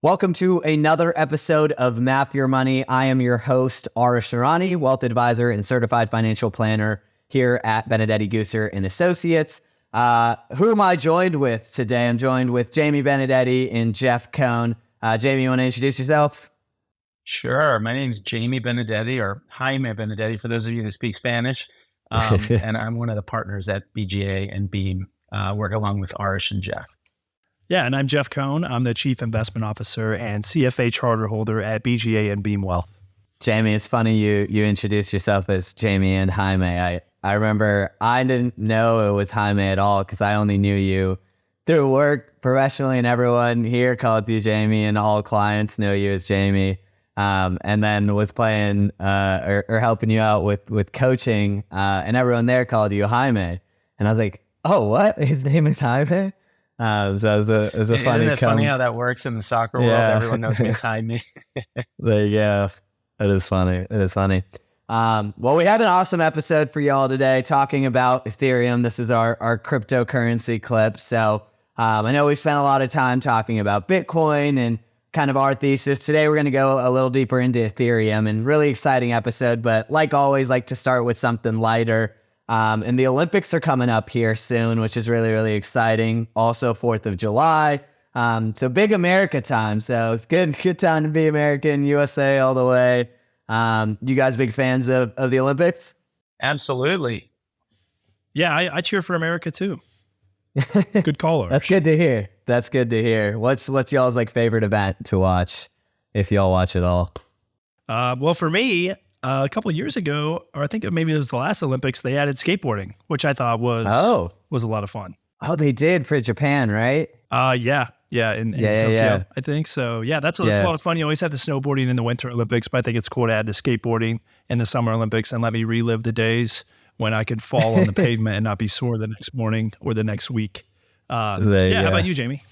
Welcome to another episode of Map Your Money. I am your host, Arish, wealth advisor and certified financial planner here at Benedetti Gooser and Associates. Who am I joined with today? I'm joined with Jaime Benedetti and Jeff Cohn. Jaime, you want to introduce yourself? Sure. My name is Jaime Benedetti, or Jaime Benedetti for those of you who speak Spanish. And I'm one of the partners at BGA and Beam, work along with Arish and Jeff. Yeah, and I'm Jeff Cohn. I'm the Chief Investment Officer and CFA charter holder at BGA and Beam Wealth. Jaime, it's funny you introduced yourself as Jaime and Jaime. I remember I didn't know it was Jaime at all because I only knew you through work professionally, and everyone here called you Jaime, and all clients know you as Jaime. And then was playing or helping you out with coaching, and everyone there called you Jaime. And I was like, oh, what? His name is Jaime? So it was a funny. Isn't it funny how that works in the soccer world? Everyone knows me as Jaime. There you go. It is funny. Well, we had an awesome episode for y'all today talking about Ethereum. This is our cryptocurrency clip. So I know we spent a lot of time talking about Bitcoin and kind of our thesis. Today, we're going to go a little deeper into Ethereum, and really exciting episode. But like always, like to start with something lighter. And the Olympics are coming up here soon, which is really, really exciting. Also 4th of July. So big America time. So it's good time to be American, USA all the way. You guys big fans of the Olympics? Absolutely. Yeah, I cheer for America too. Good call. That's good to hear. What's y'all's favorite event to watch, if y'all watch it all? Well, for me, a couple of years ago, or I think maybe it was the last Olympics, they added skateboarding, which I thought was a lot of fun. Oh, they did for Japan, right? Yeah, in Tokyo, I think so. Yeah, that's a lot of fun. You always have the snowboarding in the Winter Olympics, but I think it's cool to add the skateboarding in the Summer Olympics and let me relive the days when I could fall on the pavement and not be sore the next morning or the next week. How about you, Jaime?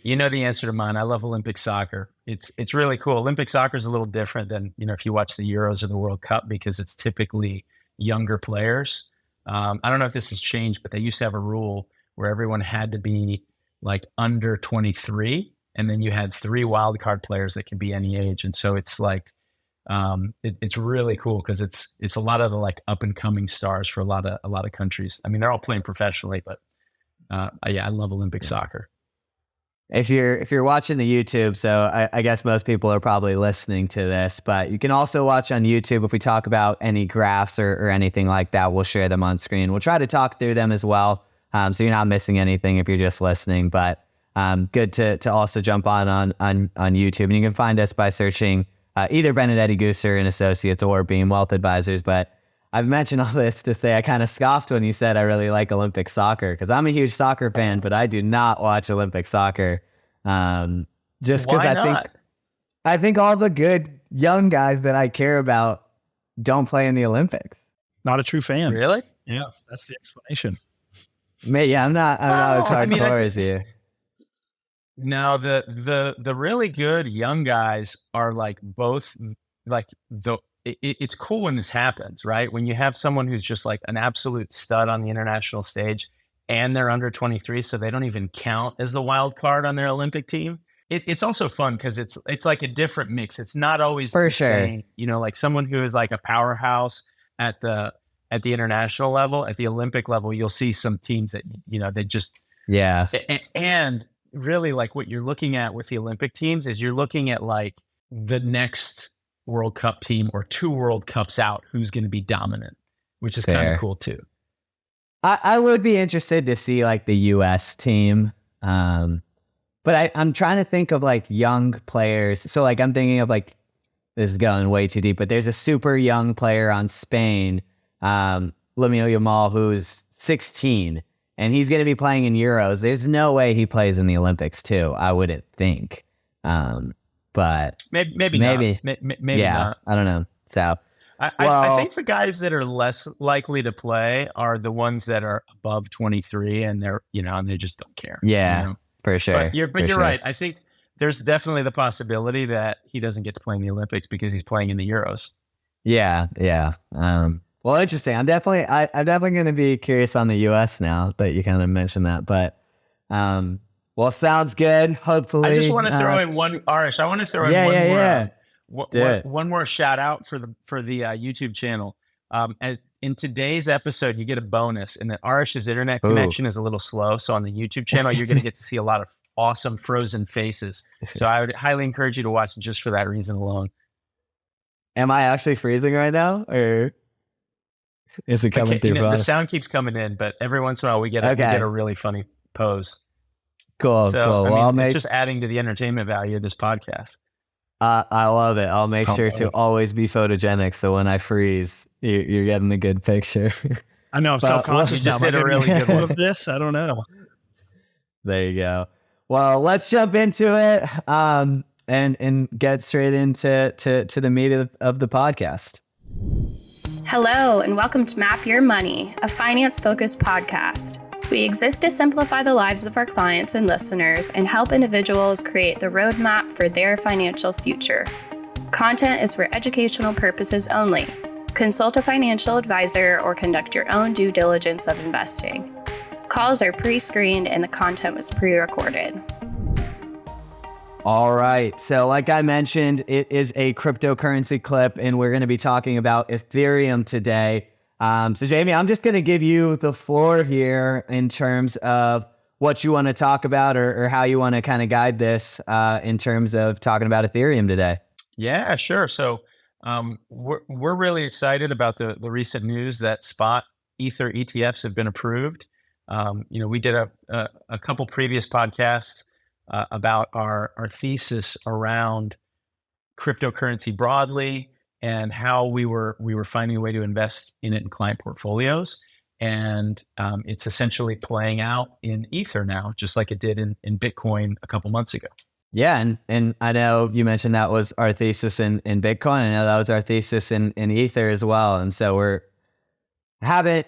You know the answer to mine. I love Olympic soccer. It's really cool. Olympic soccer is a little different than, if you watch the Euros or the World Cup, because it's typically younger players. I don't know if this has changed, but they used to have a rule where everyone had to be under 23, and then you had 3 wild card players that can be any age. And so it's it's really cool because it's a lot of the up and coming stars for a lot of countries. I mean, they're all playing professionally, but I love Olympic soccer. If you're watching the YouTube, so I guess most people are probably listening to this, but you can also watch on YouTube. If we talk about any graphs or anything like that, we'll share them on screen. We'll try to talk through them as well, so you're not missing anything if you're just listening. But good to also jump on YouTube, and you can find us by searching either Benedetti Gooser and Associates or Beam Wealth Advisors. But I've mentioned all this to say I kind of scoffed when you said I really like Olympic soccer, because I'm a huge soccer fan, but I do not watch Olympic soccer. Just because I think all the good young guys that I care about don't play in the Olympics. Not a true fan. Really? Yeah, that's the explanation. I'm not as hardcore as you. No, the really good young guys are it's cool when this happens, right? When you have someone who's just an absolute stud on the international stage and they're under 23, so they don't even count as the wild card on their Olympic team. It's also fun because it's a different mix. It's not always for the sure. Same, someone who is a powerhouse at the international level. At the Olympic level, you'll see some teams that, they just, and really what you're looking at with the Olympic teams is you're looking at the next World Cup team or 2 World Cups out who's going to be dominant, which is kind of cool too. I would be interested to see the US team, but I'm trying to think of young players. So I'm thinking of this is going way too deep, but there's a super young player on Spain, Lamine Yamal, who's 16, and he's going to be playing in Euros. There's no way he plays in the Olympics too, I wouldn't think. But maybe not. I don't know. So I think the guys that are less likely to play are the ones that are above 23 and they're and they just don't care. Yeah, for sure. You're right. I think there's definitely the possibility that he doesn't get to play in the Olympics because he's playing in the Euros. Yeah. Well, interesting. I'm definitely going to be curious on the US now that you kind of mentioned that. But Well, sounds good. Hopefully, I just want to throw in one, Arish. I want to throw in one more shout out for the YouTube channel. In today's episode, you get a bonus, and that Arish's internet connection is a little slow. So on the YouTube channel, you're going to get to see a lot of awesome frozen faces. So I would highly encourage you to watch just for that reason alone. Am I actually freezing right now, or is it coming through? The sound keeps coming in, but every once in a while we get a really funny pose. Cool. Well, it's just adding to the entertainment value of this podcast. I love it. I'll make sure to always be photogenic, so when I freeze, you're getting a good picture. I know I'm self-conscious. You just did a really good one of this. I don't know. There you go. Well, let's jump into it and get straight into the meat of the podcast. Hello, and welcome to Map Your Money, a finance-focused podcast. We exist to simplify the lives of our clients and listeners and help individuals create the roadmap for their financial future. Content is for educational purposes only. Consult a financial advisor or conduct your own due diligence of investing. Calls are pre-screened and the content was pre-recorded. All right. So like I mentioned, it is a cryptocurrency clip, and we're going to be talking about Ethereum today. So Jaime, I'm just going to give you the floor here in terms of what you want to talk about or how you want to kind of guide this in terms of talking about Ethereum today. Yeah, sure. So we're really excited about the recent news that spot Ether ETFs have been approved. We did a couple previous podcasts about our thesis around cryptocurrency broadly and how we were finding a way to invest in it in client portfolios. And it's essentially playing out in Ether now, just like it did in Bitcoin a couple months ago. Yeah, and I know you mentioned that was our thesis in Bitcoin. I know that was our thesis in Ether as well. And so haven't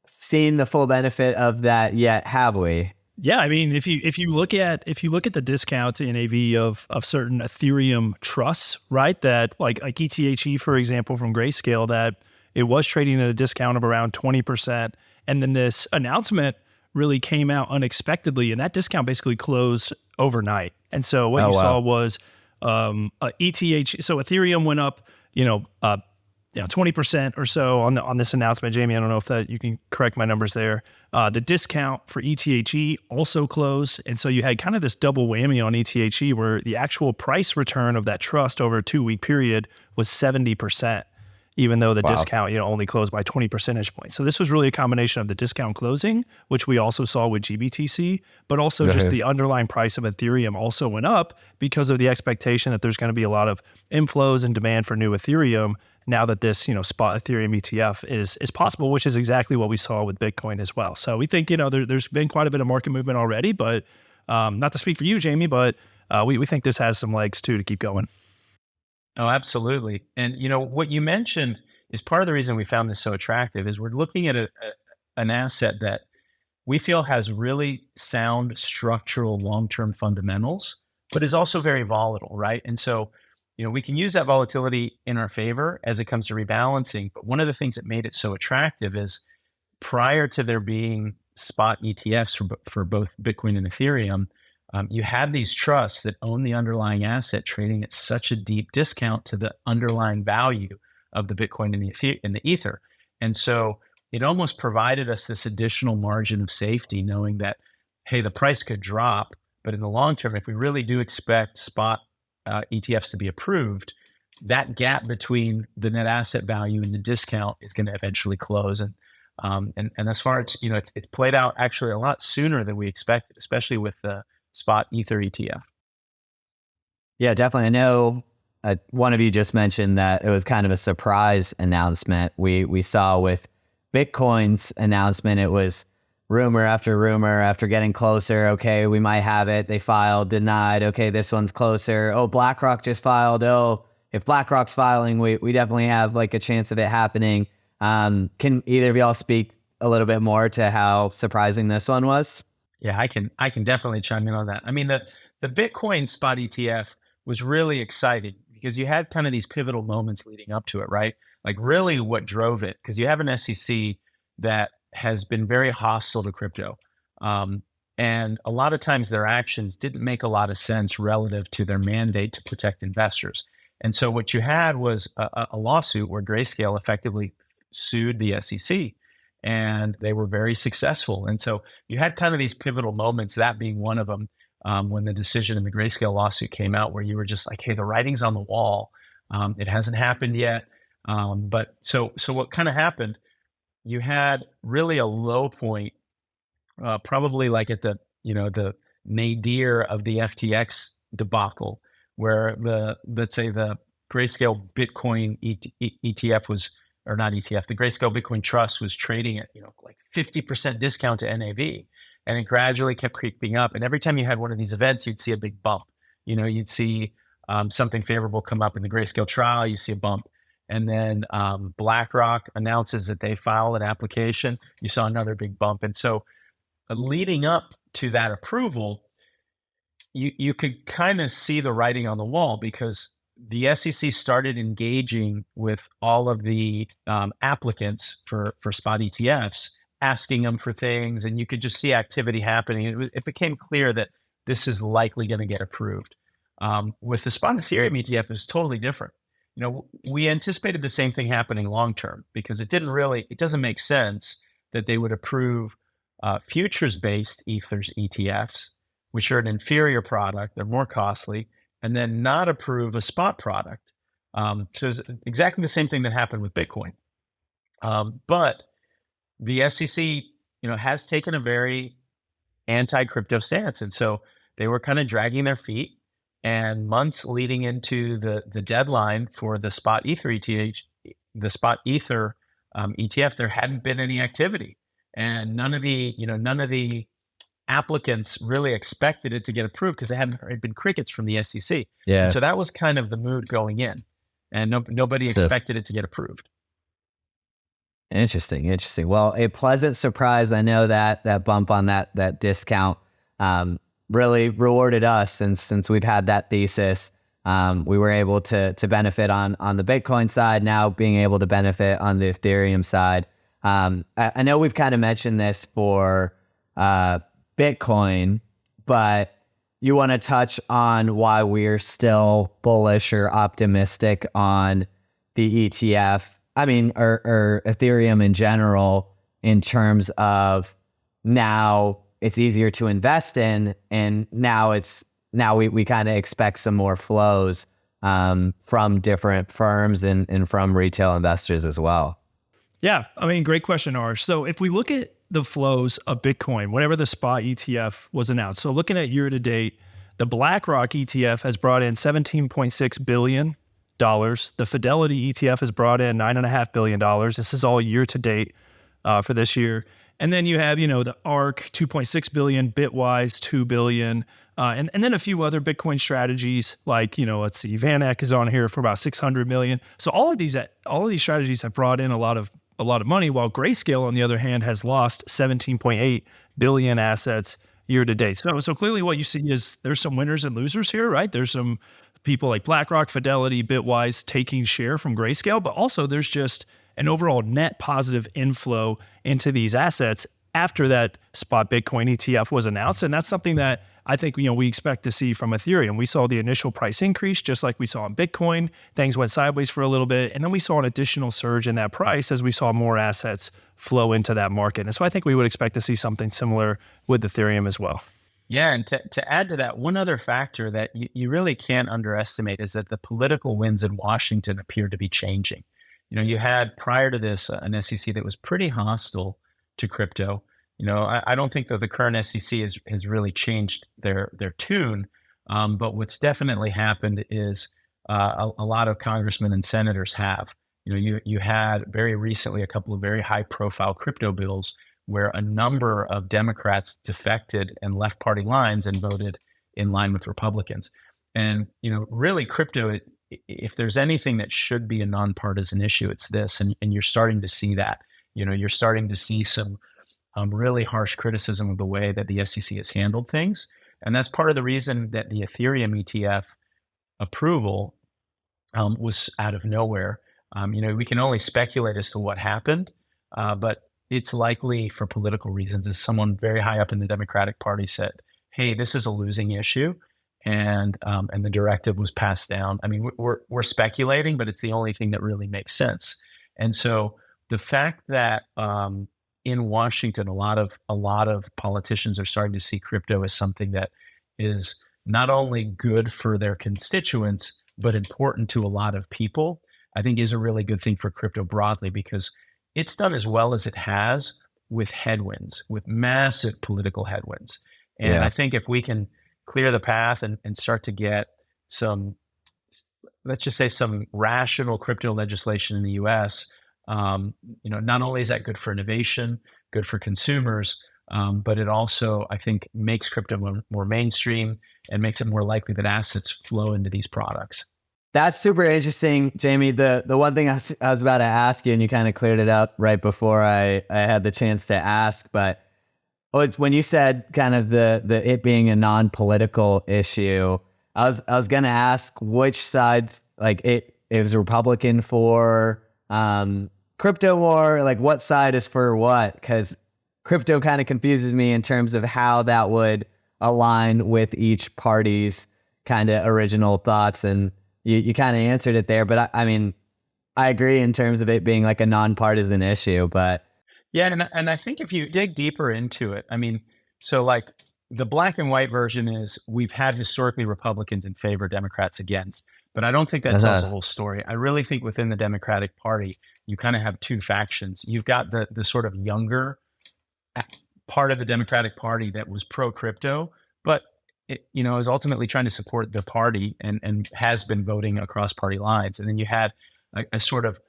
seen the full benefit of that yet, have we? Yeah, I mean, if you look at the discount to NAV of certain Ethereum trusts, right? That like ETHE, for example, from Grayscale, that it was trading at a discount of around 20%, and then this announcement really came out unexpectedly, and that discount basically closed overnight. And so what you saw was ETH. So Ethereum went up, 20% or so on this announcement. Jaime, I don't know if that you can correct my numbers there. The discount for ETHE also closed. And so you had kind of this double whammy on ETHE where the actual price return of that trust over a 2-week period was 70%, even though the discount, only closed by 20 percentage points. So this was really a combination of the discount closing, which we also saw with GBTC, but also just the underlying price of Ethereum also went up because of the expectation that there's going to be a lot of inflows and demand for new Ethereum now that this, spot Ethereum ETF is possible, which is exactly what we saw with Bitcoin as well. So we think, there's been quite a bit of market movement already, but not to speak for you, Jaime, but we think this has some legs too to keep going. Oh, absolutely. And, what you mentioned is part of the reason we found this so attractive is we're looking at an asset that we feel has really sound structural long-term fundamentals, but is also very volatile, right? And so, we can use that volatility in our favor as it comes to rebalancing. But one of the things that made it so attractive is prior to there being spot ETFs for both Bitcoin and Ethereum, you had these trusts that own the underlying asset trading at such a deep discount to the underlying value of the Bitcoin and the Ether. And so it almost provided us this additional margin of safety, knowing that, hey, the price could drop, but in the long term, if we really do expect spot ETFs to be approved, that gap between the net asset value and the discount is going to eventually close. And as far as, it's played out actually a lot sooner than we expected, especially with the spot Ether ETF. Yeah, definitely. I know one of you just mentioned that it was kind of a surprise announcement. We saw with Bitcoin's announcement, it was rumor after getting closer. Okay, we might have it. They filed, denied. Okay, this one's closer. Oh, BlackRock just filed. Oh, if BlackRock's filing, we definitely have like a chance of it happening. Can either of y'all speak a little bit more to how surprising this one was? Yeah, I can definitely chime in on that. I mean, the Bitcoin spot ETF was really exciting because you had kind of these pivotal moments leading up to it, right? Like really what drove it, because you have an SEC that has been very hostile to crypto. And a lot of times their actions didn't make a lot of sense relative to their mandate to protect investors. And so what you had was a lawsuit where Grayscale effectively sued the SEC, and they were very successful. And so you had kind of these pivotal moments, that being one of them, when the decision in the Grayscale lawsuit came out, where you were just like, hey, the writing's on the wall. It hasn't happened yet. But so what kind of happened, you had really a low point, probably like at the nadir of the FTX debacle, where let's say the Grayscale Bitcoin ETF was, or not ETF, the Grayscale Bitcoin Trust was trading at like 50% discount to NAV, and it gradually kept creeping up. And every time you had one of these events, you'd see a big bump. You'd see something favorable come up in the Grayscale trial, you see a bump. And then BlackRock announces that they file an application, you saw another big bump. And so leading up to that approval, you could kind of see the writing on the wall, because the SEC started engaging with all of the applicants for spot ETFs, asking them for things, and you could just see activity happening. It became clear that this is likely going to get approved. With the spot Ethereum ETF, it's totally different. We anticipated the same thing happening long term, because it doesn't make sense that they would approve futures-based Ethers ETFs, which are an inferior product, they're more costly, and then not approve a spot product. So it's exactly the same thing that happened with Bitcoin. But the SEC, has taken a very anti-crypto stance. And so they were kind of dragging their feet, and months leading into the deadline for the spot Ether ETF, there hadn't been any activity. And none of the applicants really expected it to get approved, because it had been crickets from the SEC. Yeah. And so that was kind of the mood going in, and nobody expected it to get approved. Interesting. Well, a pleasant surprise. I know that bump on that discount really rewarded us, and since we've had that thesis, we were able to benefit on the Bitcoin side, now being able to benefit on the Ethereum side. I know we've kind of mentioned this for Bitcoin, but you want to touch on why we're still bullish or optimistic on the ETF, or Ethereum in general, in terms of now it's easier to invest in, and now we kind of expect some more flows from different firms and from retail investors as well. Yeah, great question, Arish. So if we look at the flows of Bitcoin, whenever the spot ETF was announced, so looking at year to date, the BlackRock ETF has brought in $17.6 billion. The Fidelity ETF has brought in $9.5 billion. This is all year to date for this year. And then you have, the ARK, $2.6 billion, Bitwise, $2 billion, and then a few other Bitcoin strategies like, let's see, VanEck is on here for about $600 million. So all of these strategies have brought in a lot of money, while Grayscale, on the other hand, has lost 17.8 billion assets year to date. So clearly what you see is there's some winners and losers here, right? There's some people like BlackRock, Fidelity, Bitwise taking share from Grayscale, but also there's just an overall net positive inflow into these assets after that spot Bitcoin ETF was announced. And that's something that I think, we expect to see from Ethereum. We saw the initial price increase, just like we saw in Bitcoin. Things went sideways for a little bit, and then we saw an additional surge in that price as we saw more assets flow into that market. And so I think we would expect to see something similar with Ethereum as well. Yeah, and to add to that, one other factor that you really can't underestimate is that the political winds in Washington appear to be changing. You had prior to this an SEC that was pretty hostile to crypto. I don't think that the current SEC has really changed their tune, but what's definitely happened is a lot of congressmen and senators have. You had very recently a couple of very high-profile crypto bills where a number of Democrats defected and left party lines and voted in line with Republicans. And really, crypto, if there's anything that should be a nonpartisan issue, it's this. And you're starting to see that. You're starting to see some really harsh criticism of the way that the SEC has handled things. And that's part of the reason that the Ethereum ETF approval was out of nowhere. We can only speculate as to what happened, but it's likely for political reasons, as someone very high up in the Democratic Party said, hey, this is a losing issue. And the directive was passed down. I mean, we're speculating, but it's the only thing that really makes sense. And so the fact that in Washington, a lot of politicians are starting to see crypto as something that is not only good for their constituents, but important to a lot of people, I think is a really good thing for crypto broadly, because it's done as well as it has with headwinds, with massive political headwinds. And I think if we can clear the path and start to get some, let's just say, some rational crypto legislation in the US, not only is that good for innovation, good for consumers, but it also, I think, makes crypto more mainstream and makes it more likely that assets flow into these products. That's super interesting, Jaime. The one thing I was about to ask you, and you kind of cleared it up right before I had the chance to ask, but it's when you said kind of the it being a non-political issue, I was gonna ask which sides, like it was Republican for crypto war, like what side is for what? Because crypto kind of confuses me in terms of how that would align with each party's kind of original thoughts, and you kind of answered it there, but I mean, I agree in terms of it being like a nonpartisan issue, but. Yeah. And I think if you dig deeper into it, I mean, so like the black and white version is we've had historically Republicans in favor, Democrats against, but I don't think that tells the whole story. I really think within the Democratic Party, you kind of have two factions. You've got the sort of younger part of the Democratic Party that was pro-crypto, but it, is ultimately trying to support the party and has been voting across party lines. And then you had a sort of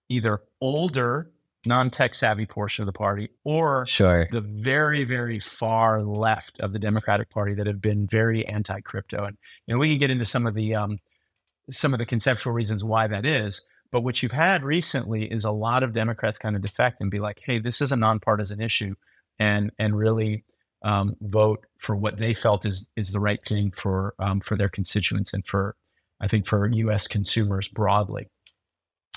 either older, non-tech savvy portion of the party, or the very, very far left of the Democratic Party that have been very anti-crypto. And we can get into some of the conceptual reasons why that is. But what you've had recently is a lot of Democrats kind of defect and be like, hey, this is a nonpartisan issue, and really vote for what they felt is the right thing for their constituents and for U.S. consumers broadly.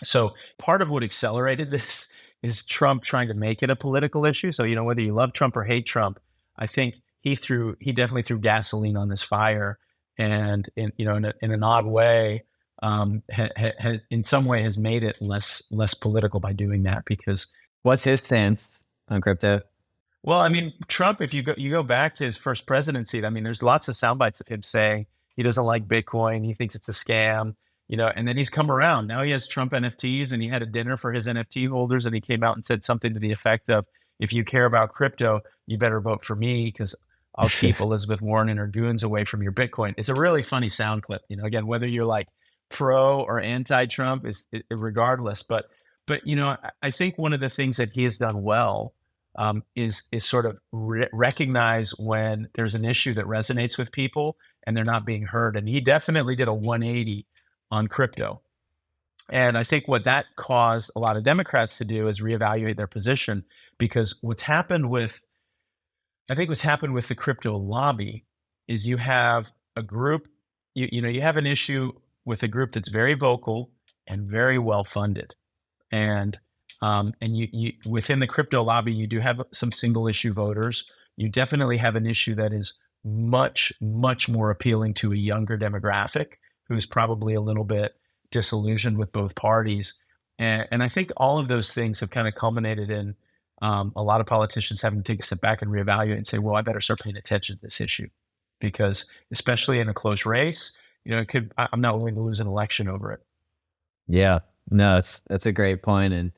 So part of what accelerated this is Trump trying to make it a political issue. So, whether you love Trump or hate Trump, I think he definitely threw gasoline on this fire, and in an odd way, in some way has made it less political by doing that. Because what's his stance on crypto? Well, I mean, Trump, if you go back to his first presidency, I mean, there's lots of sound bites of him saying he doesn't like Bitcoin, he thinks it's a scam, and then he's come around. Now he has Trump NFTs, and he had a dinner for his NFT holders, and he came out and said something to the effect of, if you care about crypto, you better vote for me, because I'll keep Elizabeth Warren and her goons away from your Bitcoin. It's a really funny sound clip. Again, whether you're like pro or anti-Trump is regardless. But I think one of the things that he has done well is sort of recognize when there's an issue that resonates with people and they're not being heard. And he definitely did a 180 on crypto. And I think what that caused a lot of Democrats to do is reevaluate their position, because what's happened with the crypto lobby is you have a group, you have an issue with a group that's very vocal and very well funded. And you within the crypto lobby, you do have some single issue voters. You definitely have an issue that is much, much more appealing to a younger demographic who's probably a little bit disillusioned with both parties. And I think all of those things have kind of culminated in a lot of politicians having to take a step back and reevaluate and say, well, I better start paying attention to this issue, because especially in a close race, I'm not willing to lose an election over it. Yeah, no, that's a great point. And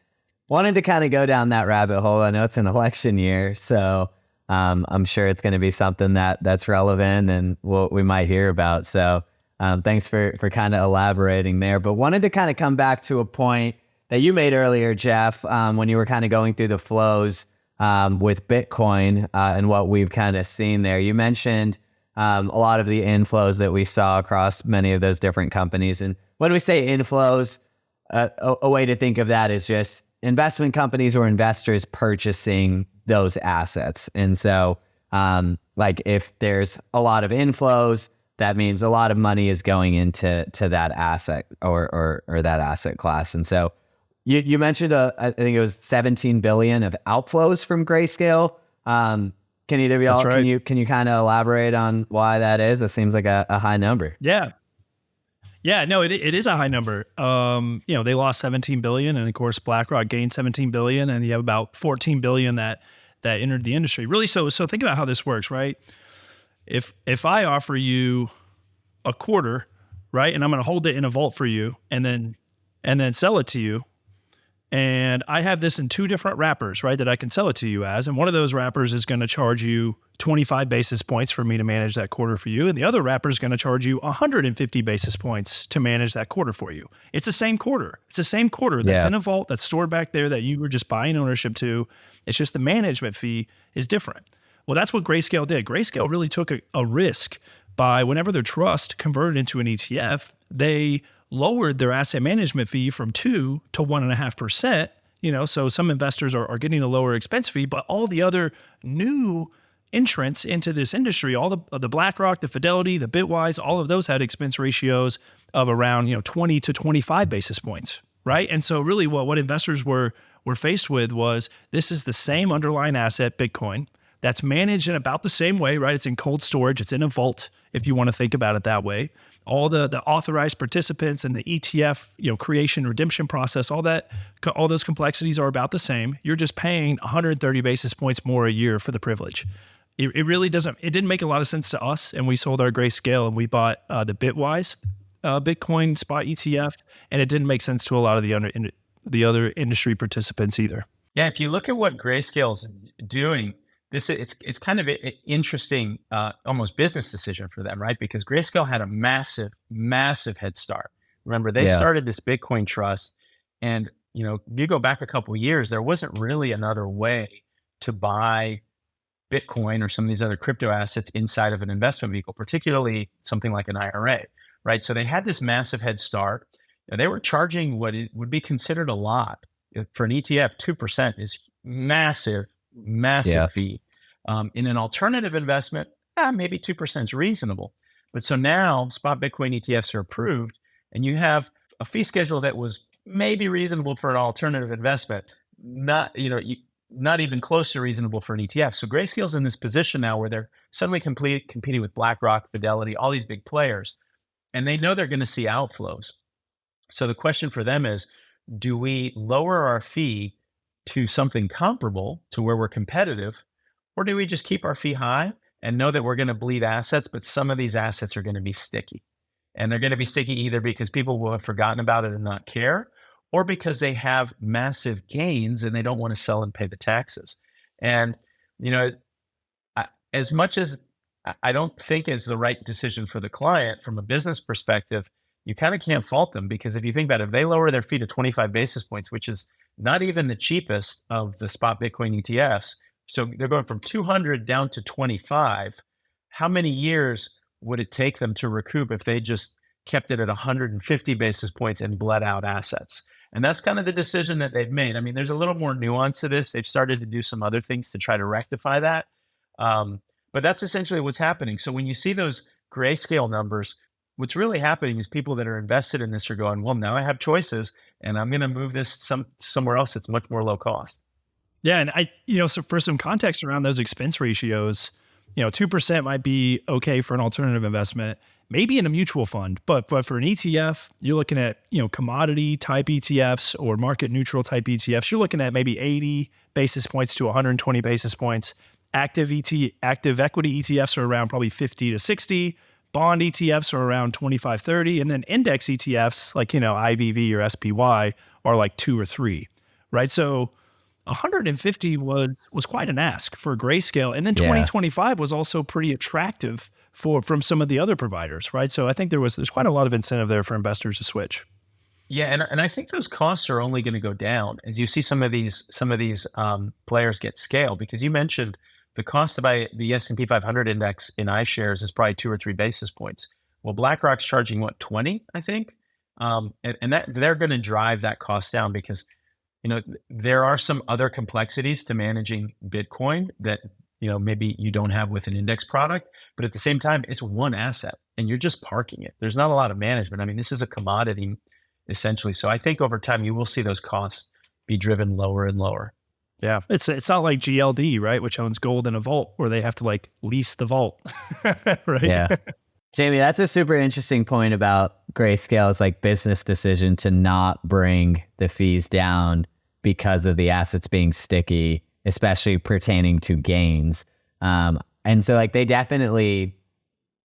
wanted to kind of go down that rabbit hole. I know it's an election year, so I'm sure it's going to be something that's relevant and what we might hear about. So thanks for kind of elaborating there. But wanted to kind of come back to a point that you made earlier, Jeff, when you were kind of going through the flows with Bitcoin and what we've kind of seen there. You mentioned a lot of the inflows that we saw across many of those different companies. And when we say inflows, a way to think of that is just investment companies or investors purchasing those assets. And so like if there's a lot of inflows, that means a lot of money is going into that asset or that asset class. And so You mentioned I think it was 17 billion of outflows from Grayscale. Can either of y'all, right. can you kind of elaborate on why that is? It seems like a high number. Yeah. Yeah, no, it is a high number. They lost 17 billion, and of course BlackRock gained 17 billion, and you have about 14 billion that entered the industry. Really, so think about how this works, right? If I offer you a quarter, right, and I'm going to hold it in a vault for you, and then sell it to you, and I have this in two different wrappers, right, that I can sell it to you as, and one of those wrappers is going to charge you 25 basis points for me to manage that quarter for you, and the other wrapper is going to charge you 150 basis points to manage that quarter for you. It's the same quarter. It's the same quarter that's in a vault that's stored back there that you were just buying ownership to. It's just the management fee is different. Well, that's what Grayscale did. Grayscale really took a risk by whenever their trust converted into an ETF, they lowered their asset management fee from 2 to 1.5%. So some investors are getting a lower expense fee, but all the other new entrants into this industry, all the BlackRock, the Fidelity, the Bitwise, all of those had expense ratios of around 20 to 25 basis points, right? And so really what investors were faced with was, this is the same underlying asset, Bitcoin, that's managed in about the same way, right? It's in cold storage, it's in a vault, if you want to think about it that way. All the authorized participants and the ETF, creation, redemption process, all those complexities are about the same. You're just paying 130 basis points more a year for the privilege. It really doesn't. It didn't make a lot of sense to us, and we sold our Grayscale and we bought the Bitwise Bitcoin spot ETF, and it didn't make sense to a lot of the other industry participants either. Yeah, if you look at what Grayscale's doing, it's kind of an interesting, almost business decision for them, right? Because Grayscale had a massive head start. Remember, they started this Bitcoin trust, and you go back a couple of years, there wasn't really another way to buy Bitcoin or some of these other crypto assets inside of an investment vehicle, particularly something like an IRA, right? So they had this massive head start. They were charging what it would be considered a lot for an ETF. 2% is massive fee. In an alternative investment, maybe 2% is reasonable. But so now spot Bitcoin ETFs are approved, and you have a fee schedule that was maybe reasonable for an alternative investment, not even close to reasonable for an ETF. So Grayscale's in this position now where they're suddenly competing with BlackRock, Fidelity, all these big players, and they know they're going to see outflows. So the question for them is, do we lower our fee to something comparable to where we're competitive, or do we just keep our fee high and know that we're going to bleed assets, but some of these assets are going to be sticky? And they're going to be sticky either because people will have forgotten about it and not care, or because they have massive gains and they don't want to sell and pay the taxes. And, as much as I don't think it's the right decision for the client from a business perspective, you kind of can't fault them, because if you think about it, if they lower their fee to 25 basis points, which is not even the cheapest of the spot Bitcoin ETFs, so they're going from 200 down to 25, how many years would it take them to recoup if they just kept it at 150 basis points and bled out assets? And that's kind of the decision that they've made. I mean, there's a little more nuance to this. They've started to do some other things to try to rectify that. But that's essentially what's happening. So when you see those Grayscale numbers, what's really happening is people that are invested in this are going, well, now I have choices, and I'm going to move this somewhere else that's much more low cost. Yeah, and so for some context around those expense ratios, 2% might be okay for an alternative investment, maybe in a mutual fund, but for an ETF, you're looking at, commodity type ETFs or market neutral type ETFs. You're looking at maybe 80 basis points to 120 basis points. Active equity ETFs are around probably 50 to 60. Bond ETFs are around 25, 30. And then index ETFs like, IVV or SPY are like 2 or 3, right? So 150 was quite an ask for Grayscale. And then 2025 was also pretty attractive from some of the other providers, right? So I think there's quite a lot of incentive there for investors to switch. Yeah, and I think those costs are only going to go down as you see some of these players get scale, because you mentioned the cost to buy the S&P 500 index in iShares is probably 2 or 3 basis points. Well, BlackRock's charging 20, I think, and that they're going to drive that cost down, because there are some other complexities to managing Bitcoin that maybe you don't have with an index product, but at the same time, it's one asset and you're just parking it. There's not a lot of management. I mean, this is a commodity. essentially. So I think over time you will see those costs be driven lower and lower. Yeah, it's not like GLD, right, which owns gold in a vault, where they have to like lease the vault, right? Yeah. Jaime, that's a super interesting point about Grayscale's like business decision to not bring the fees down because of the assets being sticky, especially pertaining to gains. And so like they definitely,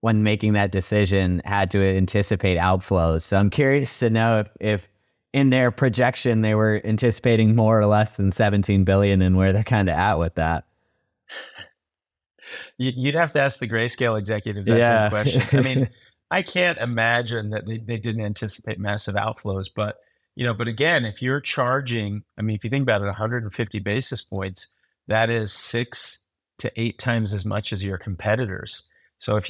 when making that decision, had to anticipate outflows. So I'm curious to know if in their projection, they were anticipating more or less than 17 billion and where they're kind of at with that. You'd have to ask the Grayscale executives that same question. I mean, I can't imagine that they didn't anticipate massive outflows, but but again, if you're charging, I mean, if you think about it, 150 basis points, that is 6 to 8 times as much as your competitors. So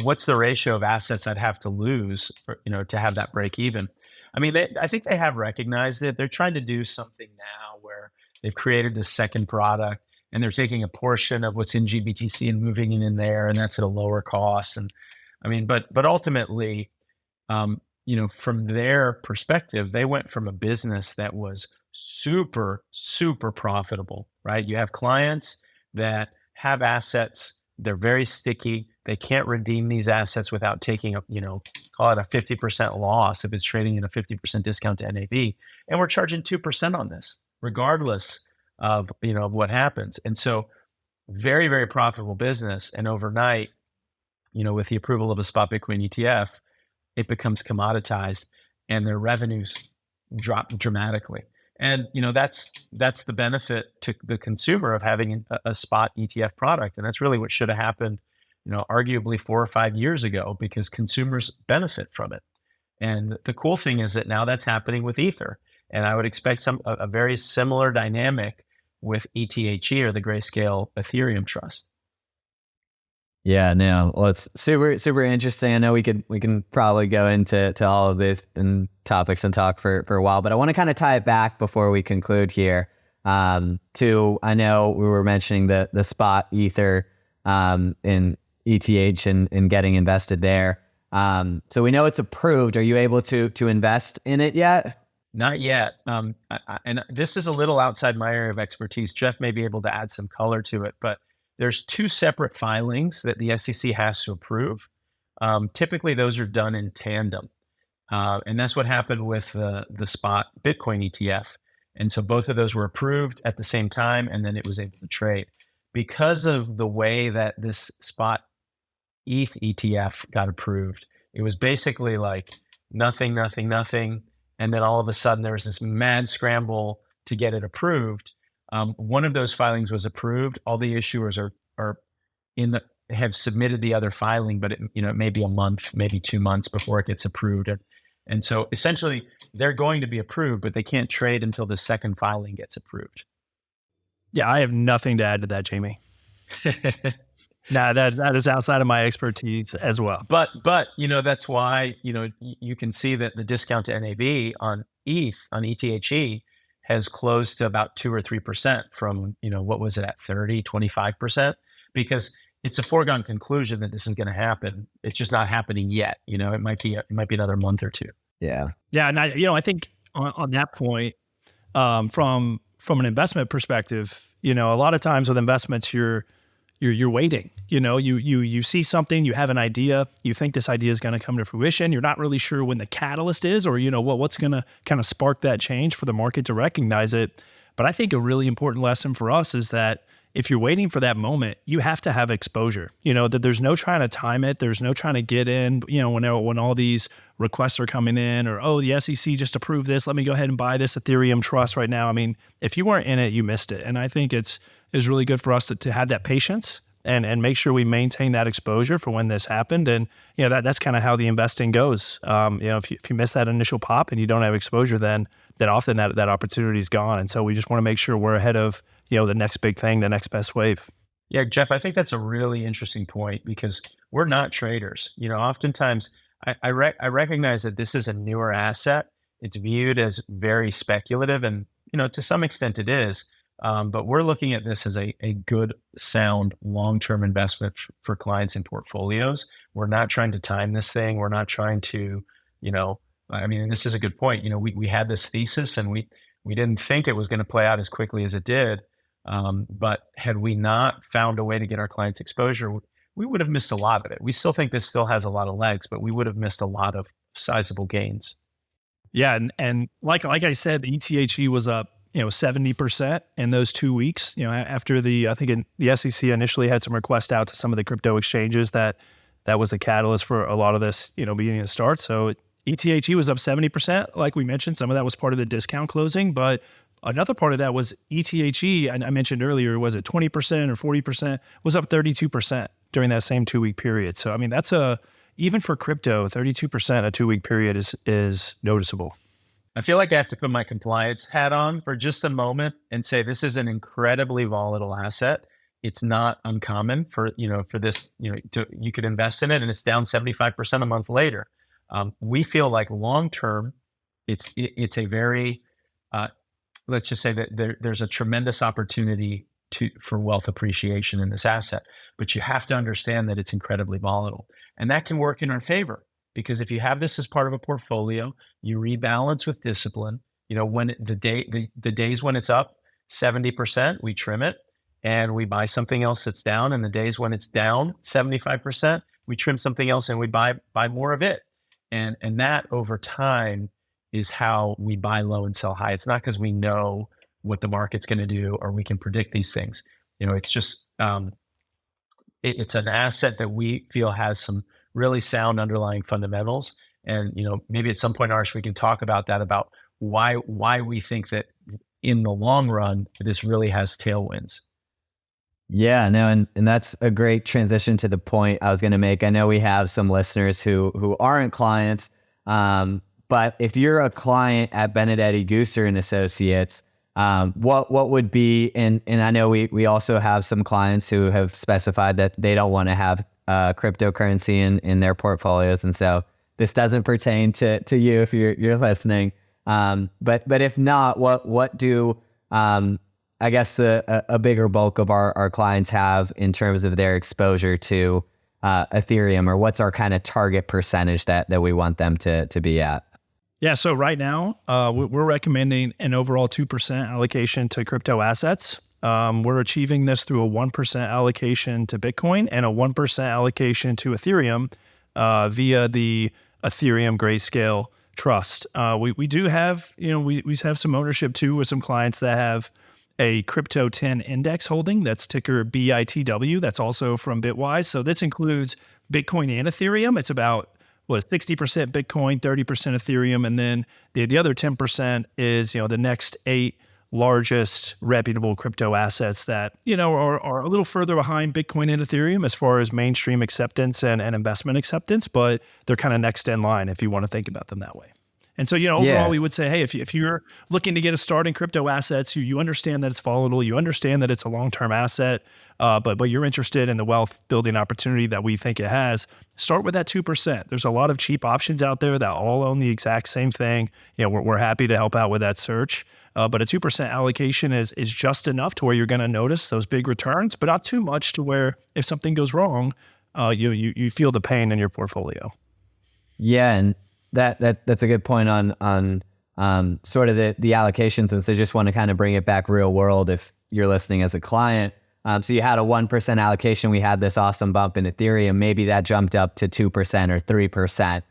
what's the ratio of assets I'd have to lose for, to have that break even? I mean, I think they have recognized it. They're trying to do something now where they've created this second product and they're taking a portion of what's in GBTC and moving it in there, and that's at a lower cost. And I mean, but ultimately, from their perspective, they went from a business that was super, super profitable, right? You have clients that have assets, they're very sticky. They can't redeem these assets without taking call it a 50% loss if it's trading at a 50% discount to NAV. And we're charging 2% on this, regardless of, what happens. And so very, very profitable business. And overnight, with the approval of a spot Bitcoin ETF, it becomes commoditized and their revenues drop dramatically. And, that's the benefit to the consumer of having a spot ETF product. And that's really what should have happened, arguably 4 or 5 years ago, because consumers benefit from it. And the cool thing is that now that's happening with Ether. And I would expect a very similar dynamic with ETHE, or the Grayscale Ethereum Trust. Yeah, no, well, it's super, super interesting. I know we can probably go into all of this and topics and talk for a while, but I want to kind of tie it back before we conclude here. To, I know we were mentioning the spot Ether in ETH and getting invested there. So we know it's approved. Are you able to invest in it yet? Not yet. And this is a little outside my area of expertise. Jeff may be able to add some color to it, but there's 2 separate filings that the SEC has to approve. Typically, those are done in tandem. And that's what happened with the spot Bitcoin ETF. And so both of those were approved at the same time, and then it was able to trade. Because of the way that this spot ETH ETF got approved, it was basically like nothing. And then all of a sudden there was this mad scramble to get it approved. One of those filings was approved. All the issuers have submitted the other filing, but it may be a month, maybe 2 months before it gets approved. And so essentially they're going to be approved, but they can't trade until the second filing gets approved. Yeah, I have nothing to add to that, Jaime. Nah, that is outside of my expertise as well. But that's why you can see that the discount to NAV on ETHE has closed to about 2 or 3% from what was it at 30, 25%, because it's a foregone conclusion that this is going to happen. It's just not happening yet. It might be another month or 2. Yeah. Yeah, and I think on that point, from an investment perspective, a lot of times with investments, you're waiting. You see something, you have an idea, you think this idea is going to come to fruition. You're not really sure when the catalyst is, or what's going to kind of spark that change for the market to recognize it. But I think a really important lesson for us is that if you're waiting for that moment, you have to have exposure. That there's no trying to time it. There's no trying to get in. When all these requests are coming in, or the SEC just approved this, let me go ahead and buy this Ethereum trust right now. I mean, if you weren't in it, you missed it. And I think it's really good for us to have that patience and make sure we maintain that exposure for when this happened. And that's kind of how the investing goes. If you miss that initial pop and you don't have exposure, then often that opportunity is gone. And so we just want to make sure we're ahead of the next big thing, the next best wave. Yeah, Jeff, I think that's a really interesting point, because we're not traders. Oftentimes I recognize that this is a newer asset. It's viewed as very speculative, and to some extent it is. But we're looking at this as a good, sound, long-term investment for clients and portfolios. We're not trying to time this thing. We're not trying to I mean, and this is a good point. We had this thesis and we didn't think it was going to play out as quickly as it did. But had we not found a way to get our clients exposure, we would have missed a lot of it. We still think this still has a lot of legs, but we would have missed a lot of sizable gains. Yeah. And like I said, the ETHE was up, 70% in those 2 weeks, after the SEC initially had some requests out to some of the crypto exchanges that was a catalyst for a lot of this, beginning to start. So ETHE was up 70%. Like we mentioned, some of that was part of the discount closing, but another part of that was ETHE, and I mentioned earlier, was it 20% or 40%, was up 32% during that same 2 week period. So, I mean, that's even for crypto, 32% a 2 week period is noticeable. I feel like I have to put my compliance hat on for just a moment and say this is an incredibly volatile asset. It's not uncommon for this, you could invest in it and it's down 75% a month later. We feel like long term, it's a very, let's just say that there's a tremendous opportunity for wealth appreciation in this asset, but you have to understand that it's incredibly volatile, and that can work in our favor because if you have this as part of a portfolio, you rebalance with discipline. When the days when it's up 70%, we trim it and we buy something else that's down, and the days when it's down 75%, we trim something else and we buy more of it, and that over time is how we buy low and sell high. It's not because we know what the market's going to do or we can predict these things. It's just, it's an asset that we feel has some really sound underlying fundamentals. And, maybe at some point, Arish, we can talk about that, about why we think that in the long run, this really has tailwinds. Yeah, no, and that's a great transition to the point I was going to make. I know we have some listeners who aren't clients, but if you're a client at Benedetti Gooser and Associates, what would be, and I know we also have some clients who have specified that they don't want to have cryptocurrency in their portfolios, and so this doesn't pertain to you if you're listening. But if not, what do I guess a bigger bulk of our clients have in terms of their exposure to Ethereum, or what's our kind of target percentage that we want them to be at? Yeah, so right now, we're recommending an overall 2% allocation to crypto assets. We're achieving this through a 1% allocation to Bitcoin and a 1% allocation to Ethereum via the Ethereum Grayscale Trust. We do have, we have some ownership too with some clients that have a Crypto 10 index holding that's ticker BITW. That's also from Bitwise. So this includes Bitcoin and Ethereum. It's about 60% Bitcoin, 30% Ethereum, and then the other 10% is the next 8 largest reputable crypto assets that are a little further behind Bitcoin and Ethereum as far as mainstream acceptance and investment acceptance, but they're kind of next in line if you want to think about them that way. And so, overall, we would say, hey, if you're looking to get a start in crypto assets, you understand that it's volatile, you understand that it's a long-term asset, but you're interested in the wealth building opportunity that we think it has, start with that 2%. There's a lot of cheap options out there that all own the exact same thing. We're happy to help out with that search. But a 2% allocation is just enough to where you're going to notice those big returns, but not too much to where if something goes wrong, you feel the pain in your portfolio. Yeah, and that's a good point on sort of the allocations, and so just want to kind of bring it back real world if you're listening as a client. So you had a 1% allocation. We had this awesome bump in Ethereum. Maybe that jumped up to 2% or 3%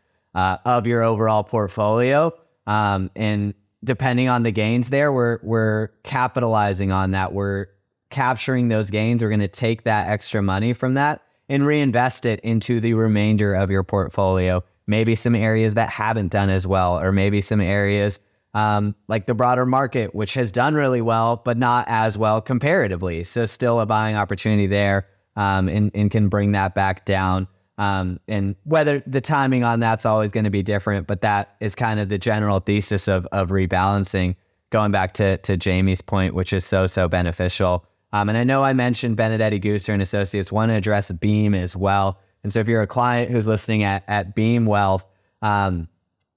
of your overall portfolio. And depending on the gains there, we're capitalizing on that. We're capturing those gains. We're going to take that extra money from that and reinvest it into the remainder of your portfolio. Maybe some areas that haven't done as well, or maybe some areas like the broader market, which has done really well, but not as well comparatively. So still a buying opportunity there, and can bring that back down. And whether the timing on that's always going to be different, but that is kind of the general thesis of rebalancing, going back to Jaime's point, which is so beneficial. And I know I mentioned Benedetti Gooser and Associates, want to address Beam as well. And so if you're a client who's listening at Beam Wealth,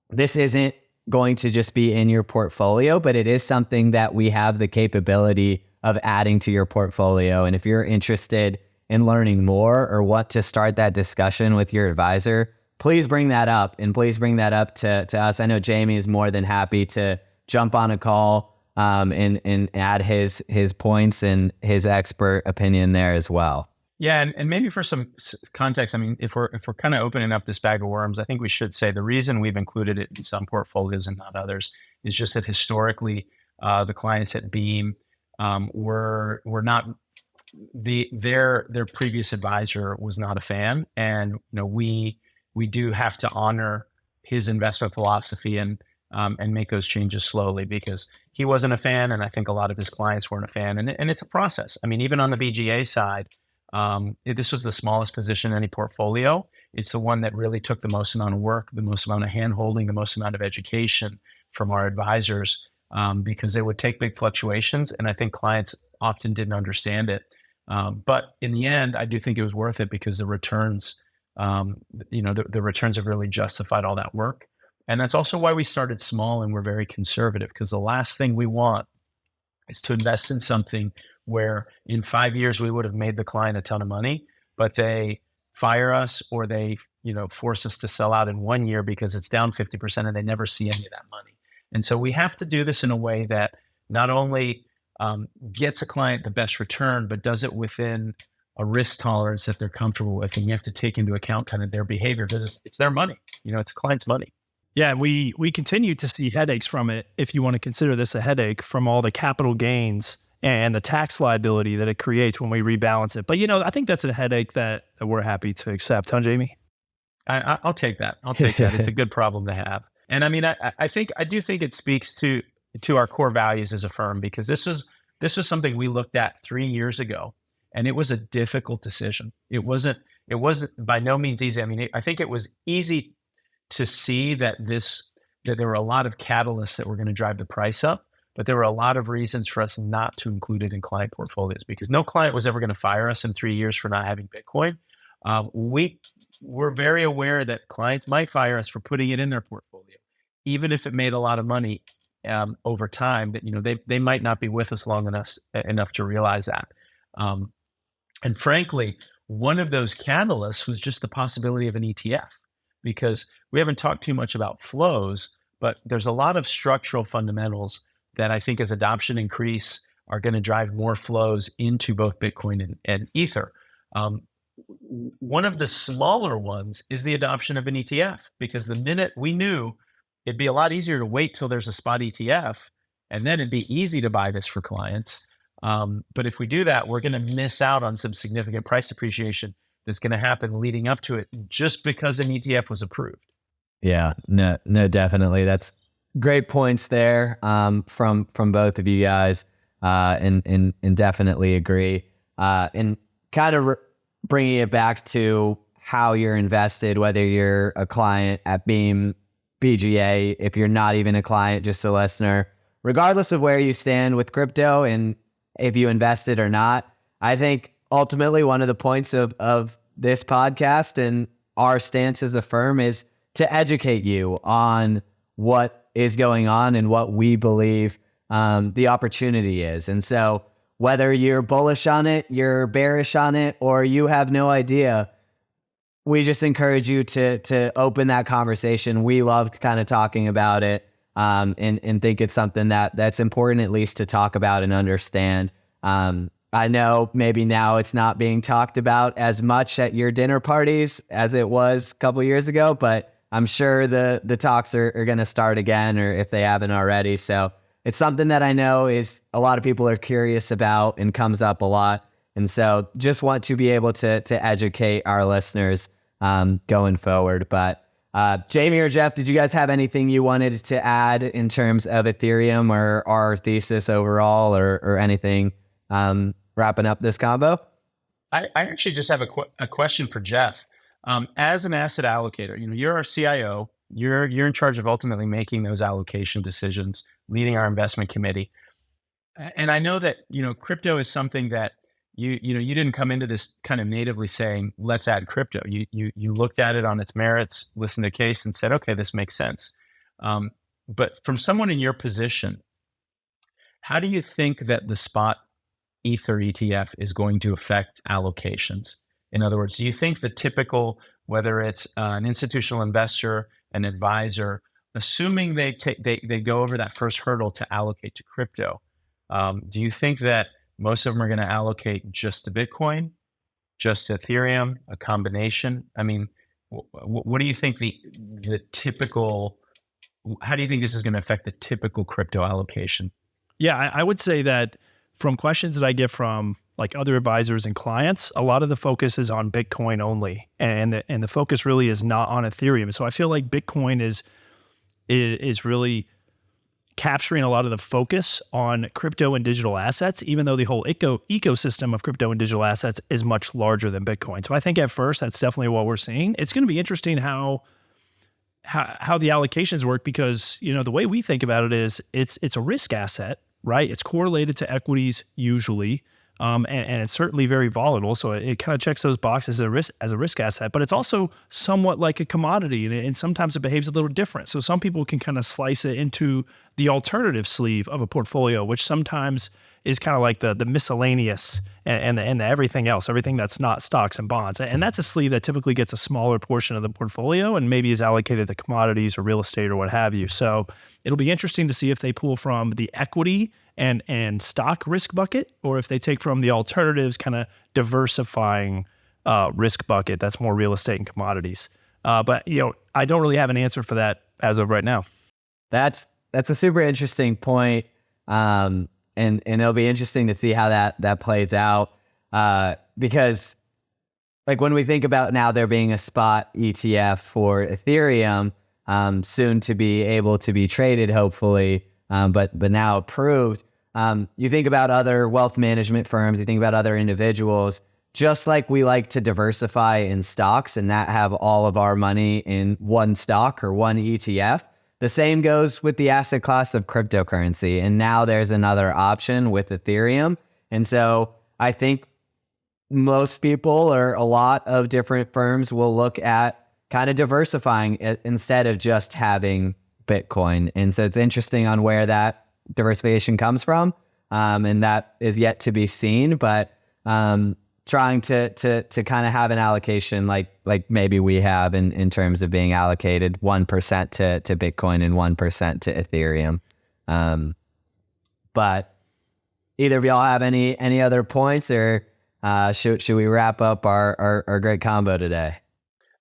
this isn't going to just be in your portfolio, but it is something that we have the capability of adding to your portfolio. And if you're interested in learning more or want to start that discussion with your advisor, please bring that up, and please bring that up to us. I know Jaime is more than happy to jump on a call and add his points and his expert opinion there as well. Yeah, and maybe for some context, I mean, if we're kind of opening up this bag of worms, I think we should say the reason we've included it in some portfolios and not others is just that historically, the clients at Beam were not their previous advisor was not a fan, and we do have to honor his investment philosophy and make those changes slowly because he wasn't a fan, and I think a lot of his clients weren't a fan, and it's a process. I mean, even on the BGA side. This was the smallest position in any portfolio. It's the one that really took the most amount of work, the most amount of hand-holding, the most amount of education from our advisors because they would take big fluctuations, and I think clients often didn't understand it. But in the end, I do think it was worth it because the returns, the returns have really justified all that work. And that's also why we started small and we're very conservative, because the last thing we want is to invest in something where in 5 years we would have made the client a ton of money, but they fire us or they, force us to sell out in 1 year because it's down 50% and they never see any of that money. And so we have to do this in a way that not only gets a client the best return, but does it within a risk tolerance that they're comfortable with. And you have to take into account kind of their behavior because it's their money, it's a client's money. Yeah, we continue to see headaches from it, if you want to consider this a headache, from all the capital gains and the tax liability that it creates when we rebalance it. But, I think that's a headache that we're happy to accept, huh, Jaime? I'll take that. It's a good problem to have. And I mean, I do think it speaks to our core values as a firm, because this was something we looked at 3 years ago, and it was a difficult decision. It wasn't by no means easy. I mean, I think it was easy to see that there were a lot of catalysts that were going to drive the price up. But there were a lot of reasons for us not to include it in client portfolios, because no client was ever going to fire us in 3 years for not having Bitcoin. We were very aware that clients might fire us for putting it in their portfolio, even if it made a lot of money over time. That they might not be with us long enough to realize that. And frankly, one of those catalysts was just the possibility of an ETF, because we haven't talked too much about flows, but there's a lot of structural fundamentals that I think as adoption increase are going to drive more flows into both Bitcoin and Ether. One of the smaller ones is the adoption of an ETF, because the minute we knew it'd be a lot easier to wait till there's a spot ETF, and then it'd be easy to buy this for clients. But if we do that, we're going to miss out on some significant price appreciation that's going to happen leading up to it just because an ETF was approved. Yeah, no, definitely. That's great points there from both of you guys, and definitely agree. And kind of bringing it back to how you're invested, whether you're a client at Beam, BGA, if you're not even a client, just a listener, regardless of where you stand with crypto and if you invested or not, I think ultimately one of the points of this podcast and our stance as a firm is to educate you on what is going on and what we believe the opportunity is. And so whether you're bullish on it, you're bearish on it, or you have no idea, we just encourage you to open that conversation. We love kind of talking about it and think it's something that's important at least to talk about and understand. I know maybe now it's not being talked about as much at your dinner parties as it was a couple of years ago, but I'm sure the talks are going to start again, or if they haven't already. So it's something that I know is a lot of people are curious about and comes up a lot. And so just want to be able to educate our listeners going forward. But Jaime or Jeff, did you guys have anything you wanted to add in terms of Ethereum or our thesis overall, or anything wrapping up this combo? I actually just have a question for Jeff. As an asset allocator, you're our CIO. You're in charge of ultimately making those allocation decisions, leading our investment committee. And I know that crypto is something that you didn't come into this kind of natively saying, let's add crypto. You looked at it on its merits, listened to a case, and said, okay, this makes sense. But from someone in your position, how do you think that the spot Ether ETF is going to affect allocations? In other words, do you think the typical whether it's an institutional investor, an advisor, assuming they go over that first hurdle to allocate to crypto, do you think that most of them are going to allocate just to Bitcoin, just to Ethereum, a combination? I mean, what do you think the typical, how do you think this is going to affect the typical crypto allocation? Yeah, I would say that from questions that I get from like other advisors and clients, a lot of the focus is on Bitcoin only, and the focus really is not on Ethereum. So I feel like Bitcoin is really capturing a lot of the focus on crypto and digital assets, even though the whole ecosystem of crypto and digital assets is much larger than Bitcoin. So I think at first that's definitely what we're seeing. It's going to be interesting how the allocations work, because the way we think about it is it's a risk asset, right? It's correlated to equities usually. And it's certainly very volatile, so it kind of checks those boxes as a risk asset. But it's also somewhat like a commodity, and sometimes it behaves a little different. So some people can kind of slice it into the alternative sleeve of a portfolio, which sometimes is kind of like the miscellaneous and the everything else, everything that's not stocks and bonds. And that's a sleeve that typically gets a smaller portion of the portfolio and maybe is allocated to commodities or real estate or what have you. So it'll be interesting to see if they pull from the equity and stock risk bucket, or if they take from the alternatives kind of diversifying risk bucket that's more real estate and commodities. But I don't really have an answer for that as of right now. That's a super interesting point. And it'll be interesting to see how that plays out, because like when we think about now there being a spot ETF for Ethereum, soon to be able to be traded, hopefully, but now approved. You think about other wealth management firms, you think about other individuals, just like we like to diversify in stocks and not have all of our money in one stock or one ETF. The same goes with the asset class of cryptocurrency. And now there's another option with Ethereum. And so I think most people, or a lot of different firms, will look at kind of diversifying it instead of just having Bitcoin. And so it's interesting on where that diversification comes from. And that is yet to be seen, but trying to kind of have an allocation like maybe we have in terms of being allocated 1% to Bitcoin and 1% to Ethereum. But either of y'all have any other points, or should we wrap up our great combo today?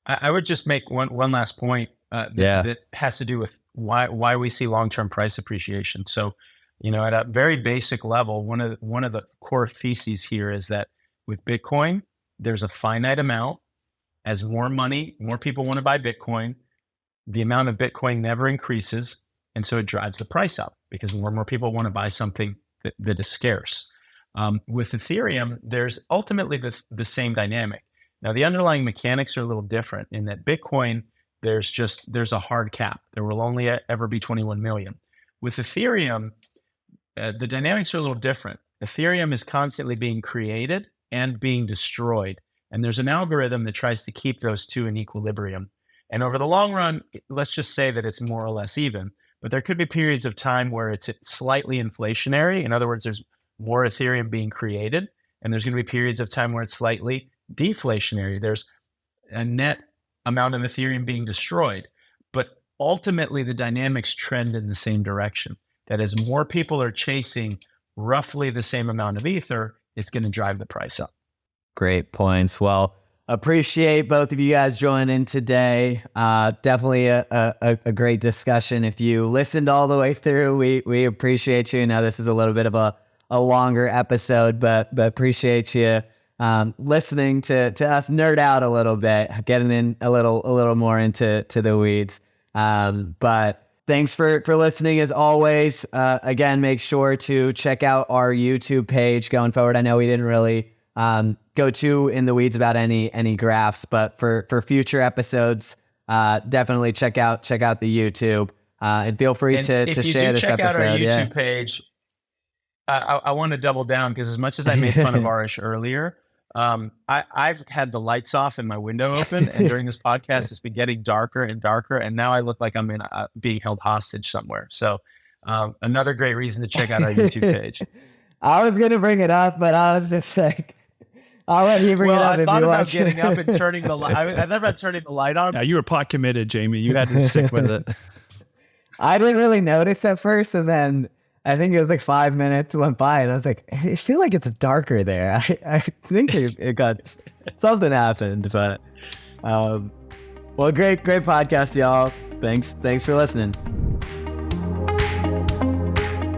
I would just make one last point that has to do with why we see long-term price appreciation. So, at a very basic level, one of the core theses here is that with Bitcoin, there's a finite amount. As more people want to buy Bitcoin, the amount of Bitcoin never increases. And so it drives the price up because more and more people want to buy something that is scarce. With Ethereum, there's ultimately the same dynamic. Now, the underlying mechanics are a little different in that Bitcoin, there's a hard cap. There will only ever be 21 million. With Ethereum, the dynamics are a little different. Ethereum is constantly being created and being destroyed. And there's an algorithm that tries to keep those two in equilibrium. And over the long run, let's just say that it's more or less even. But there could be periods of time where it's slightly inflationary. In other words, there's more Ethereum being created. And there's going to be periods of time where it's slightly deflationary. There's a net amount of Ethereum being destroyed. But ultimately, the dynamics trend in the same direction. That as more people are chasing roughly the same amount of Ether, it's going to drive the price up. Great points. Well, appreciate both of you guys joining today. Definitely a great discussion. If you listened all the way through, we appreciate you. Now this is a little bit of a longer episode, but appreciate you listening to us nerd out a little bit, getting in a little more into the weeds. But thanks for listening as always. Again, make sure to check out our YouTube page going forward. I know we didn't really go too in the weeds about any graphs, but for future episodes, definitely check out the YouTube and feel free to share this episode. If you do check out our YouTube page, I want to double down because as much as I made fun of Arish earlier, I've had the lights off and my window open, and during this podcast, it's been getting darker and darker, and now I look like I'm being held hostage somewhere. So another great reason to check out our YouTube page. I was going to bring it up, but I was just like, I'll let you bring it up I if thought you about watch. getting up and turning the light. I thought about turning the light on. Yeah, you were pot committed, Jaime. You had to stick with it. I didn't really notice at first, and then I think it was like 5 minutes went by, and I was like, I feel like it's darker there. I think it got something happened, but well, great podcast, y'all. Thanks for listening.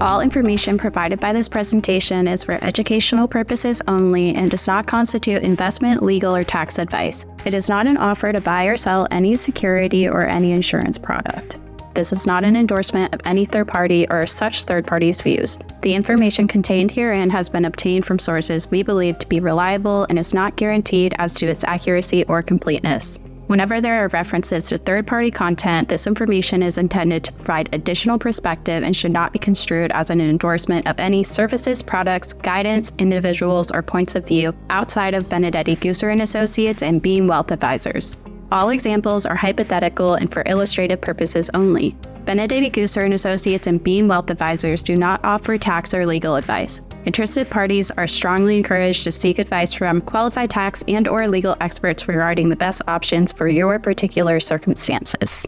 All information provided by this presentation is for educational purposes only and does not constitute investment, legal, or tax advice. It is not an offer to buy or sell any security or any insurance product. This is not an endorsement of any third party or such third party's views. The information contained herein has been obtained from sources we believe to be reliable and is not guaranteed as to its accuracy or completeness. Whenever there are references to third-party content, this information is intended to provide additional perspective and should not be construed as an endorsement of any services, products, guidance, individuals, or points of view outside of Benedetti Gooser & Associates and Beam Wealth Advisors. All examples are hypothetical and for illustrative purposes only. Benedetti Gooser & Associates and Beam Wealth Advisors do not offer tax or legal advice. Interested parties are strongly encouraged to seek advice from qualified tax and/or legal experts regarding the best options for your particular circumstances.